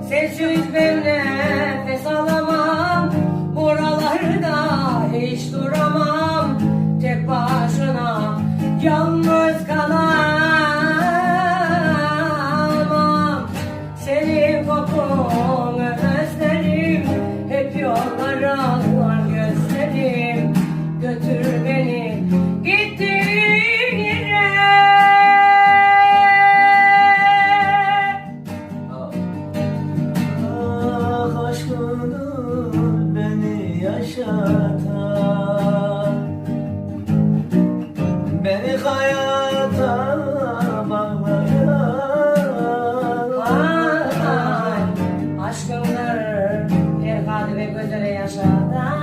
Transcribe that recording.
Sensiz ben nefes alamam, buralarda hiç duramam. Tek başına yalnız kalamam. Senin kokunu özlerim, hep yollara var gözlerim. Götür beni gittiğin yere. Ah aşkındır beni yaşatan, beni hayata bağlayan. Ay, aşkındır bir kalbi gözleri yaşatan.